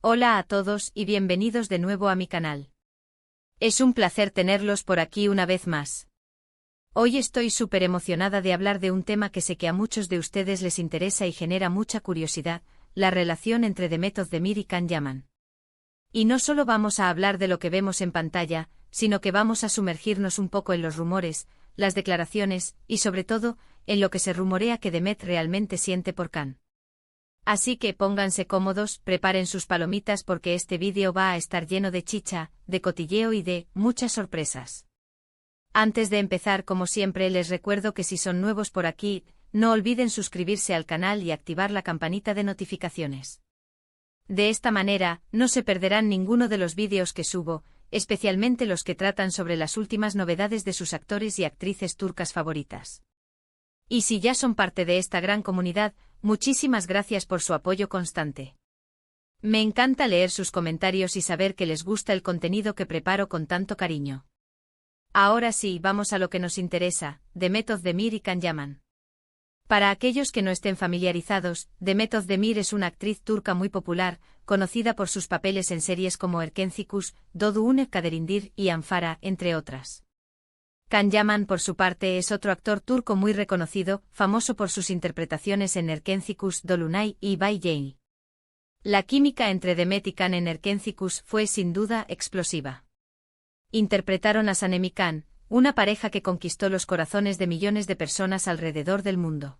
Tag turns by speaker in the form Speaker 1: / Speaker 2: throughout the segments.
Speaker 1: Hola a todos y bienvenidos de nuevo a mi canal. Es un placer tenerlos por aquí una vez más. Hoy estoy súper emocionada de hablar de un tema que sé que a muchos de ustedes les interesa y genera mucha curiosidad, la relación entre Demet Özdemir y Can Yaman. Y no solo vamos a hablar de lo que vemos en pantalla, sino que vamos a sumergirnos un poco en los rumores, las declaraciones, y sobre todo, en lo que se rumorea que Demet realmente siente por Can. Así que pónganse cómodos, preparen sus palomitas porque este vídeo va a estar lleno de chicha, de cotilleo y de muchas sorpresas. Antes de empezar, como siempre, les recuerdo que si son nuevos por aquí, no olviden suscribirse al canal y activar la campanita de notificaciones. De esta manera, no se perderán ninguno de los vídeos que subo, especialmente los que tratan sobre las últimas novedades de sus actores y actrices turcas favoritas. Y si ya son parte de esta gran comunidad, muchísimas gracias por su apoyo constante. Me encanta leer sus comentarios y saber que les gusta el contenido que preparo con tanto cariño. Ahora sí, vamos a lo que nos interesa, Demet Özdemir y Can Yaman. Para aquellos que no estén familiarizados, Demet Özdemir es una actriz turca muy popular, conocida por sus papeles en series como Erkenci Kuş, Doğduğun Kaderindir y Anfara, entre otras. Can Yaman, por su parte, es otro actor turco muy reconocido, famoso por sus interpretaciones en Erkenci Kuş, Dolunay y Bay Jane. La química entre Demet y Can en Erkenci Kuş fue sin duda explosiva. Interpretaron a Sanem y Can, una pareja que conquistó los corazones de millones de personas alrededor del mundo.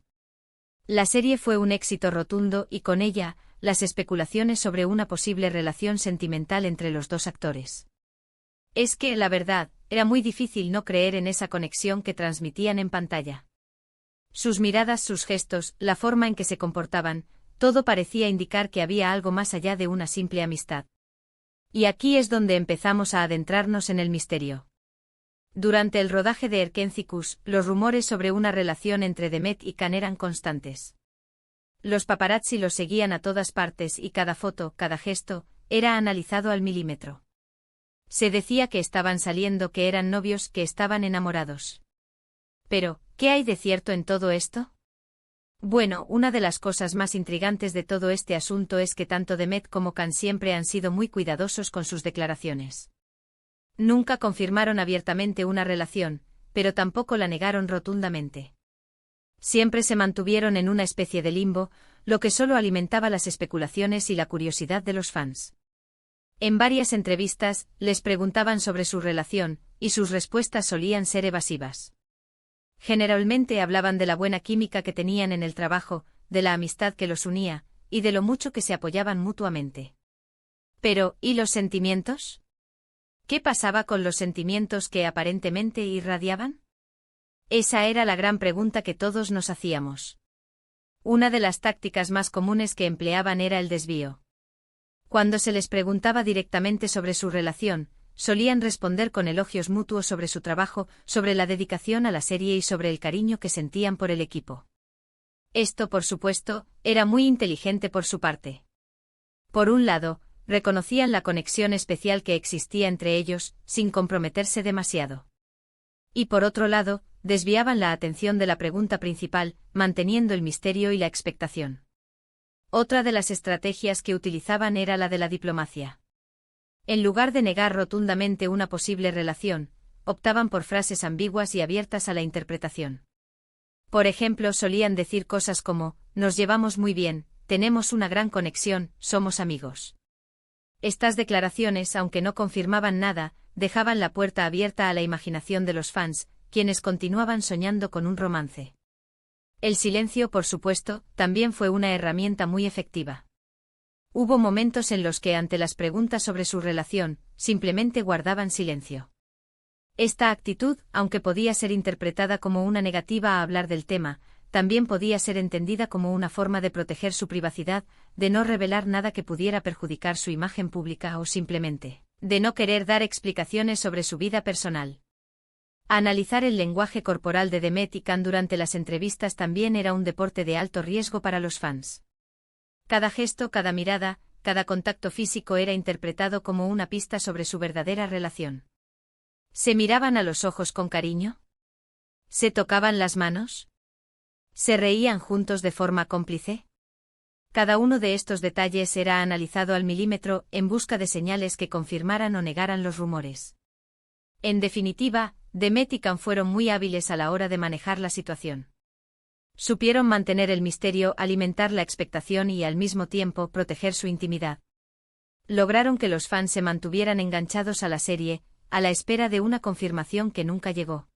Speaker 1: La serie fue un éxito rotundo y con ella, las especulaciones sobre una posible relación sentimental entre los dos actores. Es que, la verdad, era muy difícil no creer en esa conexión que transmitían en pantalla. Sus miradas, sus gestos, la forma en que se comportaban, todo parecía indicar que había algo más allá de una simple amistad. Y aquí es donde empezamos a adentrarnos en el misterio. Durante el rodaje de Erkenci Kuş, los rumores sobre una relación entre Demet y Can eran constantes. Los paparazzi los seguían a todas partes y cada foto, cada gesto, era analizado al milímetro. Se decía que estaban saliendo, que eran novios, que estaban enamorados. Pero, ¿qué hay de cierto en todo esto? Bueno, una de las cosas más intrigantes de todo este asunto es que tanto Demet como Can siempre han sido muy cuidadosos con sus declaraciones. Nunca confirmaron abiertamente una relación, pero tampoco la negaron rotundamente. Siempre se mantuvieron en una especie de limbo, lo que solo alimentaba las especulaciones y la curiosidad de los fans. En varias entrevistas, les preguntaban sobre su relación, y sus respuestas solían ser evasivas. Generalmente hablaban de la buena química que tenían en el trabajo, de la amistad que los unía, y de lo mucho que se apoyaban mutuamente. Pero, ¿y los sentimientos? ¿Qué pasaba con los sentimientos que aparentemente irradiaban? Esa era la gran pregunta que todos nos hacíamos. Una de las tácticas más comunes que empleaban era el desvío. Cuando se les preguntaba directamente sobre su relación, solían responder con elogios mutuos sobre su trabajo, sobre la dedicación a la serie y sobre el cariño que sentían por el equipo. Esto, por supuesto, era muy inteligente por su parte. Por un lado, reconocían la conexión especial que existía entre ellos, sin comprometerse demasiado. Y por otro lado, desviaban la atención de la pregunta principal, manteniendo el misterio y la expectación. Otra de las estrategias que utilizaban era la de la diplomacia. En lugar de negar rotundamente una posible relación, optaban por frases ambiguas y abiertas a la interpretación. Por ejemplo, solían decir cosas como, nos llevamos muy bien, tenemos una gran conexión, somos amigos. Estas declaraciones, aunque no confirmaban nada, dejaban la puerta abierta a la imaginación de los fans, quienes continuaban soñando con un romance. El silencio, por supuesto, también fue una herramienta muy efectiva. Hubo momentos en los que, ante las preguntas sobre su relación, simplemente guardaban silencio. Esta actitud, aunque podía ser interpretada como una negativa a hablar del tema, también podía ser entendida como una forma de proteger su privacidad, de no revelar nada que pudiera perjudicar su imagen pública o simplemente, de no querer dar explicaciones sobre su vida personal. Analizar el lenguaje corporal de Demet y Can durante las entrevistas también era un deporte de alto riesgo para los fans. Cada gesto, cada mirada, cada contacto físico era interpretado como una pista sobre su verdadera relación. ¿Se miraban a los ojos con cariño? ¿Se tocaban las manos? ¿Se reían juntos de forma cómplice? Cada uno de estos detalles era analizado al milímetro en busca de señales que confirmaran o negaran los rumores. En definitiva, Demet y Can fueron muy hábiles a la hora de manejar la situación. Supieron mantener el misterio, alimentar la expectación y al mismo tiempo proteger su intimidad. Lograron que los fans se mantuvieran enganchados a la serie, a la espera de una confirmación que nunca llegó.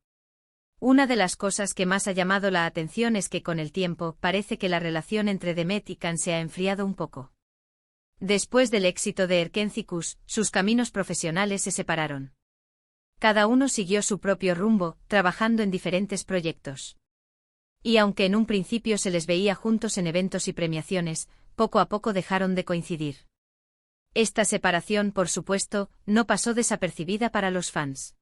Speaker 1: Una de las cosas que más ha llamado la atención es que con el tiempo parece que la relación entre Demet y Can se ha enfriado un poco. Después del éxito de Erkenci-Kuş, sus caminos profesionales se separaron. Cada uno siguió su propio rumbo, trabajando en diferentes proyectos. Y aunque en un principio se les veía juntos en eventos y premiaciones, poco a poco dejaron de coincidir. Esta separación, por supuesto, no pasó desapercibida para los fans.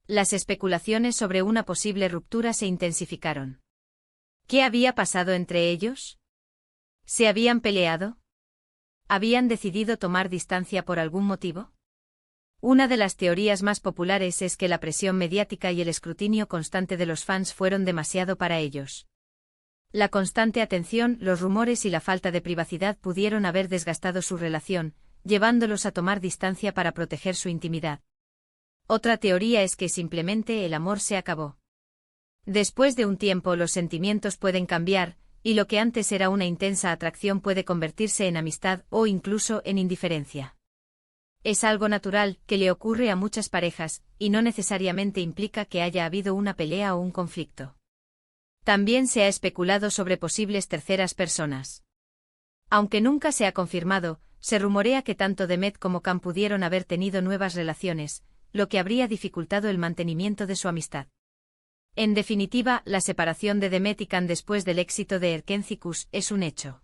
Speaker 1: Las especulaciones sobre una posible ruptura se intensificaron. ¿Qué había pasado entre ellos? ¿Se habían peleado? ¿Habían decidido tomar distancia por algún motivo? Una de las teorías más populares es que la presión mediática y el escrutinio constante de los fans fueron demasiado para ellos. La constante atención, los rumores y la falta de privacidad pudieron haber desgastado su relación, llevándolos a tomar distancia para proteger su intimidad. Otra teoría es que simplemente el amor se acabó. Después de un tiempo los sentimientos pueden cambiar, y lo que antes era una intensa atracción puede convertirse en amistad o incluso en indiferencia. Es algo natural que le ocurre a muchas parejas, y no necesariamente implica que haya habido una pelea o un conflicto. También se ha especulado sobre posibles terceras personas. Aunque nunca se ha confirmado, se rumorea que tanto Demet como Can pudieron haber tenido nuevas relaciones, lo que habría dificultado el mantenimiento de su amistad. En definitiva, la separación de Demet y Can después del éxito de Erkenci-Kuş es un hecho.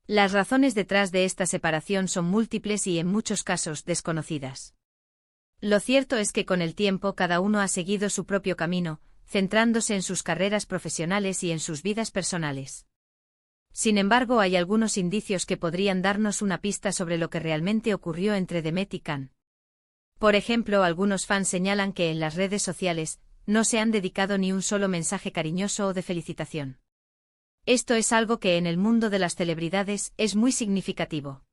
Speaker 1: Las razones detrás de esta separación son múltiples y en muchos casos desconocidas. Lo cierto es que con el tiempo cada uno ha seguido su propio camino, centrándose en sus carreras profesionales y en sus vidas personales. Sin embargo, hay algunos indicios que podrían darnos una pista sobre lo que realmente ocurrió entre Demet y Can. Por ejemplo, algunos fans señalan que en las redes sociales no se han dedicado ni un solo mensaje cariñoso o de felicitación. Esto es algo que en el mundo de las celebridades es muy significativo.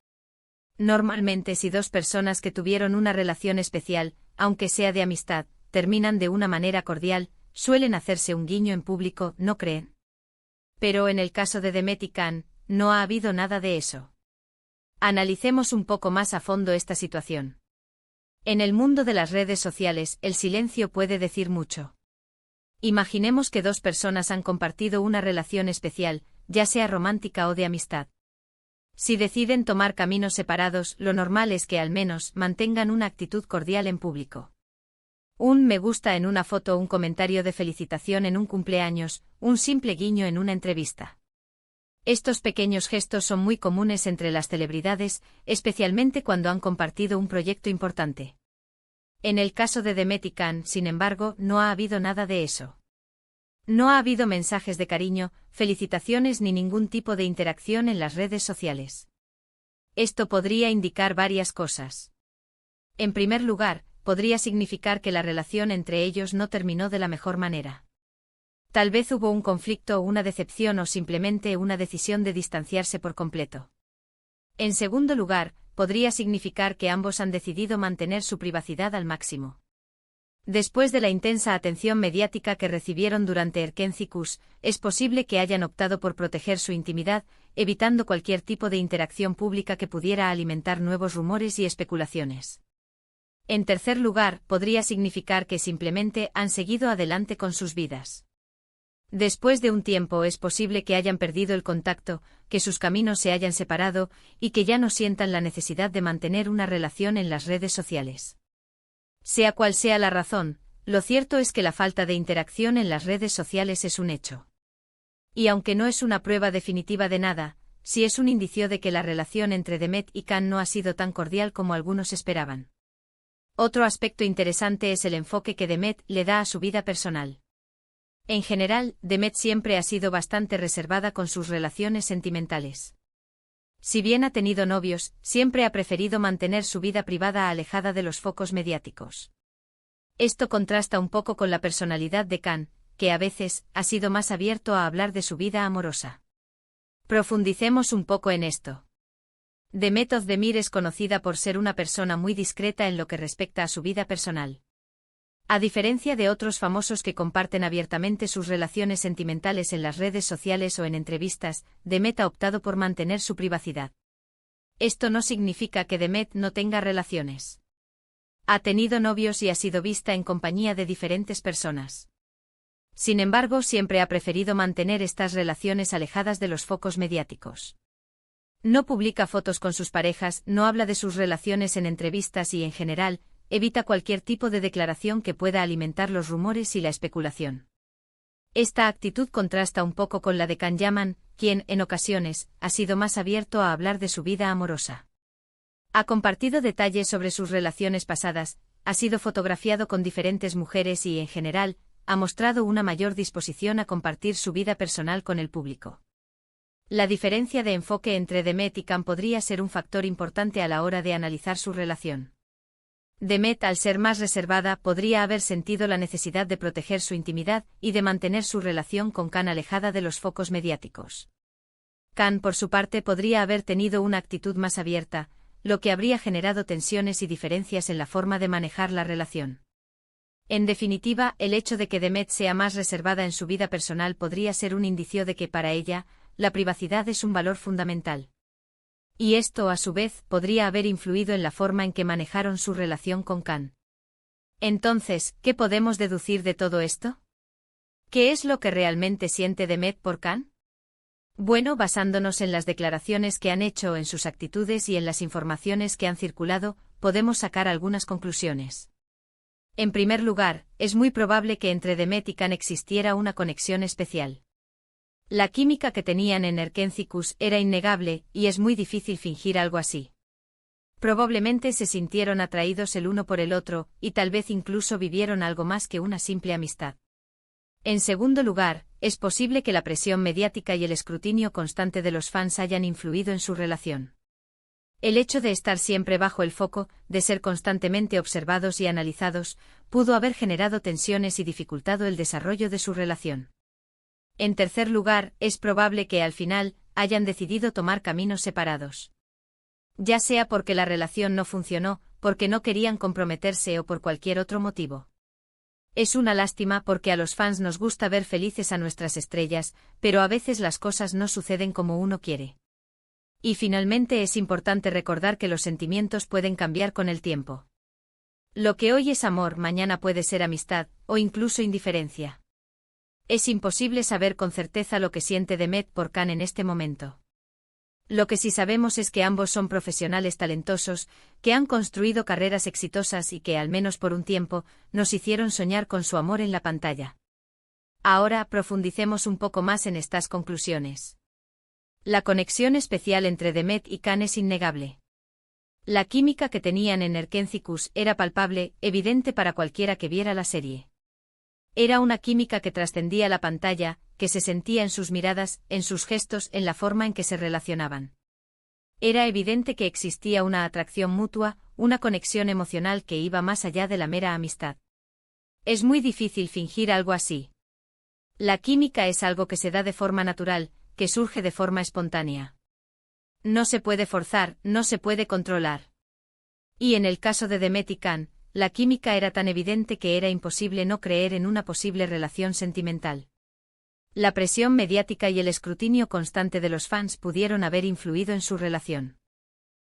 Speaker 1: Normalmente, si dos personas que tuvieron una relación especial, aunque sea de amistad, terminan de una manera cordial, suelen hacerse un guiño en público, ¿no creen? Pero en el caso de Demet y Can, no ha habido nada de eso. Analicemos un poco más a fondo esta situación. En el mundo de las redes sociales, el silencio puede decir mucho. Imaginemos que dos personas han compartido una relación especial, ya sea romántica o de amistad. Si deciden tomar caminos separados, lo normal es que al menos mantengan una actitud cordial en público. Un me gusta en una foto, un comentario de felicitación en un cumpleaños, un simple guiño en una entrevista. Estos pequeños gestos son muy comunes entre las celebridades, especialmente cuando han compartido un proyecto importante. En el caso de Demet y Can, sin embargo, no ha habido nada de eso. No ha habido mensajes de cariño, felicitaciones ni ningún tipo de interacción en las redes sociales. Esto podría indicar varias cosas. En primer lugar, podría significar que la relación entre ellos no terminó de la mejor manera. Tal vez hubo un conflicto o una decepción o simplemente una decisión de distanciarse por completo. En segundo lugar, podría significar que ambos han decidido mantener su privacidad al máximo. Después de la intensa atención mediática que recibieron durante Erkenci-Kuş, es posible que hayan optado por proteger su intimidad, evitando cualquier tipo de interacción pública que pudiera alimentar nuevos rumores y especulaciones. En tercer lugar, podría significar que simplemente han seguido adelante con sus vidas. Después de un tiempo es posible que hayan perdido el contacto, que sus caminos se hayan separado, y que ya no sientan la necesidad de mantener una relación en las redes sociales. Sea cual sea la razón, lo cierto es que la falta de interacción en las redes sociales es un hecho. Y aunque no es una prueba definitiva de nada, sí es un indicio de que la relación entre Demet y Can no ha sido tan cordial como algunos esperaban. Otro aspecto interesante es el enfoque que Demet le da a su vida personal. En general, Demet siempre ha sido bastante reservada con sus relaciones sentimentales. Si bien ha tenido novios, siempre ha preferido mantener su vida privada alejada de los focos mediáticos. Esto contrasta un poco con la personalidad de Can, que a veces ha sido más abierto a hablar de su vida amorosa. Profundicemos un poco en esto. Demet Özdemir es conocida por ser una persona muy discreta en lo que respecta a su vida personal. A diferencia de otros famosos que comparten abiertamente sus relaciones sentimentales en las redes sociales o en entrevistas, Demet ha optado por mantener su privacidad. Esto no significa que Demet no tenga relaciones. Ha tenido novios y ha sido vista en compañía de diferentes personas. Sin embargo, siempre ha preferido mantener estas relaciones alejadas de los focos mediáticos. No publica fotos con sus parejas, no habla de sus relaciones en entrevistas y, en general, evita cualquier tipo de declaración que pueda alimentar los rumores y la especulación. Esta actitud contrasta un poco con la de Can Yaman, quien, en ocasiones, ha sido más abierto a hablar de su vida amorosa. Ha compartido detalles sobre sus relaciones pasadas, ha sido fotografiado con diferentes mujeres y, en general, ha mostrado una mayor disposición a compartir su vida personal con el público. La diferencia de enfoque entre Demet y Can podría ser un factor importante a la hora de analizar su relación. Demet, al ser más reservada, podría haber sentido la necesidad de proteger su intimidad y de mantener su relación con Can alejada de los focos mediáticos. Can, por su parte, podría haber tenido una actitud más abierta, lo que habría generado tensiones y diferencias en la forma de manejar la relación. En definitiva, el hecho de que Demet sea más reservada en su vida personal podría ser un indicio de que para ella, la privacidad es un valor fundamental. Y esto, a su vez, podría haber influido en la forma en que manejaron su relación con Can. Entonces, ¿qué podemos deducir de todo esto? ¿Qué es lo que realmente siente Demet por Can? Bueno, basándonos en las declaraciones que han hecho, en sus actitudes y en las informaciones que han circulado, podemos sacar algunas conclusiones. En primer lugar, es muy probable que entre Demet y Can existiera una conexión especial. La química que tenían en Erkenci era innegable, y es muy difícil fingir algo así. Probablemente se sintieron atraídos el uno por el otro, y tal vez incluso vivieron algo más que una simple amistad. En segundo lugar, es posible que la presión mediática y el escrutinio constante de los fans hayan influido en su relación. El hecho de estar siempre bajo el foco, de ser constantemente observados y analizados, pudo haber generado tensiones y dificultado el desarrollo de su relación. En tercer lugar, es probable que al final hayan decidido tomar caminos separados. Ya sea porque la relación no funcionó, porque no querían comprometerse o por cualquier otro motivo. Es una lástima porque a los fans nos gusta ver felices a nuestras estrellas, pero a veces las cosas no suceden como uno quiere. Y finalmente es importante recordar que los sentimientos pueden cambiar con el tiempo. Lo que hoy es amor, mañana puede ser amistad, o incluso indiferencia. Es imposible saber con certeza lo que siente Demet por Can en este momento. Lo que sí sabemos es que ambos son profesionales talentosos, que han construido carreras exitosas y que, al menos por un tiempo, nos hicieron soñar con su amor en la pantalla. Ahora profundicemos un poco más en estas conclusiones. La conexión especial entre Demet y Can es innegable. La química que tenían en Erkenci era palpable, evidente para cualquiera que viera la serie. Era una química que trascendía la pantalla, que se sentía en sus miradas, en sus gestos, en la forma en que se relacionaban. Era evidente que existía una atracción mutua, una conexión emocional que iba más allá de la mera amistad. Es muy difícil fingir algo así. La química es algo que se da de forma natural, que surge de forma espontánea. No se puede forzar, no se puede controlar. Y en el caso de Demet y Can, la química era tan evidente que era imposible no creer en una posible relación sentimental. La presión mediática y el escrutinio constante de los fans pudieron haber influido en su relación.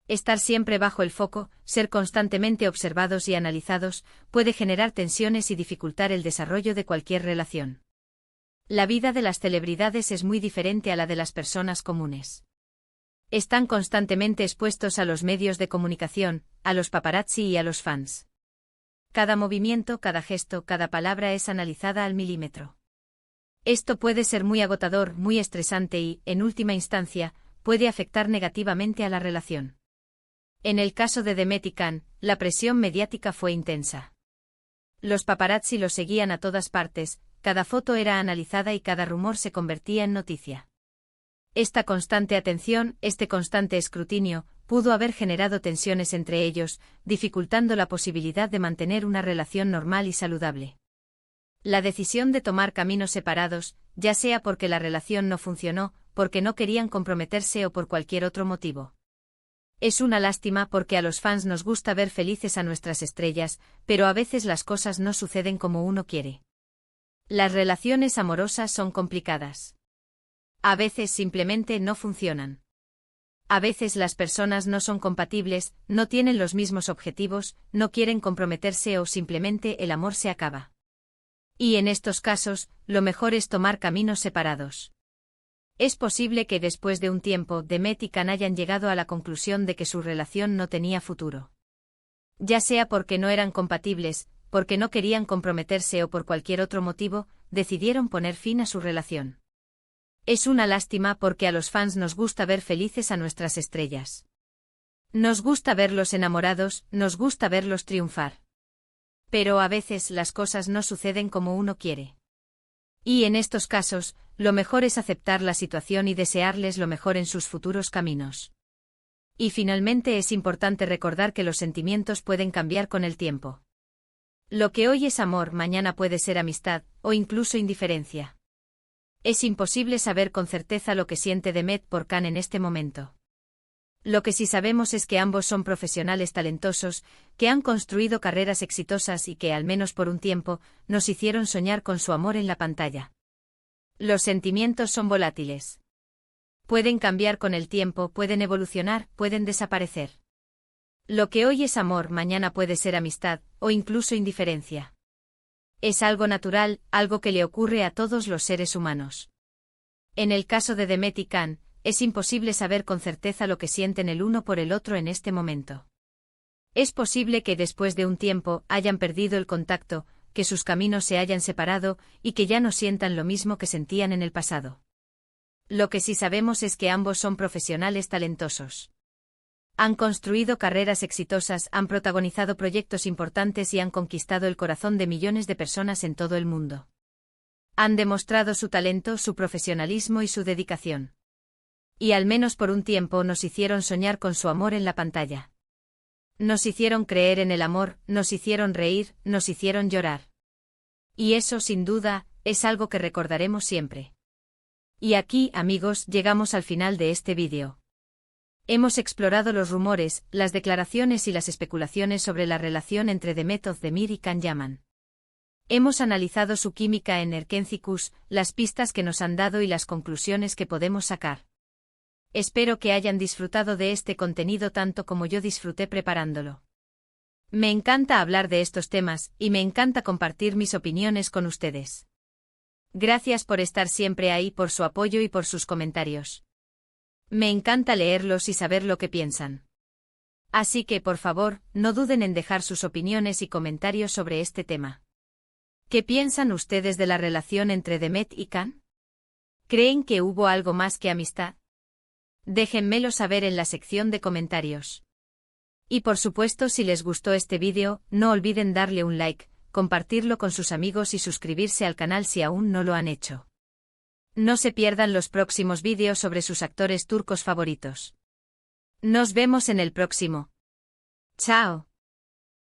Speaker 1: Estar siempre bajo el foco, ser constantemente observados y analizados, puede generar tensiones y dificultar el desarrollo de cualquier relación. La vida de las celebridades es muy diferente a la de las personas comunes. Están constantemente expuestos a los medios de comunicación, a los paparazzi y a los fans. Cada movimiento, cada gesto, cada palabra es analizada al milímetro. Esto puede ser muy agotador, muy estresante y, en última instancia, puede afectar negativamente a la relación. En el caso de Demet y Can, la presión mediática fue intensa. Los paparazzi los seguían a todas partes, cada foto era analizada y cada rumor se convertía en noticia. Esta constante atención, este constante escrutinio, pudo haber generado tensiones entre ellos, dificultando la posibilidad de mantener una relación normal y saludable. La decisión de tomar caminos separados, ya sea porque la relación no funcionó, porque no querían comprometerse o por cualquier otro motivo. Es una lástima porque a los fans nos gusta ver felices a nuestras estrellas, pero a veces las cosas no suceden como uno quiere. Las relaciones amorosas son complicadas. A veces simplemente no funcionan. A veces las personas no son compatibles, no tienen los mismos objetivos, no quieren comprometerse o simplemente el amor se acaba. Y en estos casos, lo mejor es tomar caminos separados. Es posible que después de un tiempo Demet y Can hayan llegado a la conclusión de que su relación no tenía futuro. Ya sea porque no eran compatibles, porque no querían comprometerse o por cualquier otro motivo, decidieron poner fin a su relación. Es una lástima porque a los fans nos gusta ver felices a nuestras estrellas. Nos gusta verlos enamorados, nos gusta verlos triunfar. Pero a veces las cosas no suceden como uno quiere. Y en estos casos, lo mejor es aceptar la situación y desearles lo mejor en sus futuros caminos. Y finalmente es importante recordar que los sentimientos pueden cambiar con el tiempo. Lo que hoy es amor mañana puede ser amistad, o incluso indiferencia. Es imposible saber con certeza lo que siente Demet por Can en este momento. Lo que sí sabemos es que ambos son profesionales talentosos, que han construido carreras exitosas y que, al menos por un tiempo, nos hicieron soñar con su amor en la pantalla. Los sentimientos son volátiles. Pueden cambiar con el tiempo, pueden evolucionar, pueden desaparecer. Lo que hoy es amor mañana puede ser amistad, o incluso indiferencia. Es algo natural, algo que le ocurre a todos los seres humanos. En el caso de Demet y Can, es imposible saber con certeza lo que sienten el uno por el otro en este momento. Es posible que después de un tiempo hayan perdido el contacto, que sus caminos se hayan separado y que ya no sientan lo mismo que sentían en el pasado. Lo que sí sabemos es que ambos son profesionales talentosos. Han construido carreras exitosas, han protagonizado proyectos importantes y han conquistado el corazón de millones de personas en todo el mundo. Han demostrado su talento, su profesionalismo y su dedicación. Y al menos por un tiempo nos hicieron soñar con su amor en la pantalla. Nos hicieron creer en el amor, nos hicieron reír, nos hicieron llorar. Y eso, sin duda, es algo que recordaremos siempre. Y aquí, amigos, llegamos al final de este vídeo. Hemos explorado los rumores, las declaraciones y las especulaciones sobre la relación entre Demet Özdemir y Can Yaman. Hemos analizado su química en Erkencikus, las pistas que nos han dado y las conclusiones que podemos sacar. Espero que hayan disfrutado de este contenido tanto como yo disfruté preparándolo. Me encanta hablar de estos temas, y me encanta compartir mis opiniones con ustedes. Gracias por estar siempre ahí, por su apoyo y por sus comentarios. Me encanta leerlos y saber lo que piensan. Así que, por favor, no duden en dejar sus opiniones y comentarios sobre este tema. ¿Qué piensan ustedes de la relación entre Demet y Can? ¿Creen que hubo algo más que amistad? Déjenmelo saber en la sección de comentarios. Y por supuesto, si les gustó este vídeo, no olviden darle un like, compartirlo con sus amigos y suscribirse al canal si aún no lo han hecho. No se pierdan los próximos vídeos sobre sus actores turcos favoritos. Nos vemos en el próximo. ¡Chao!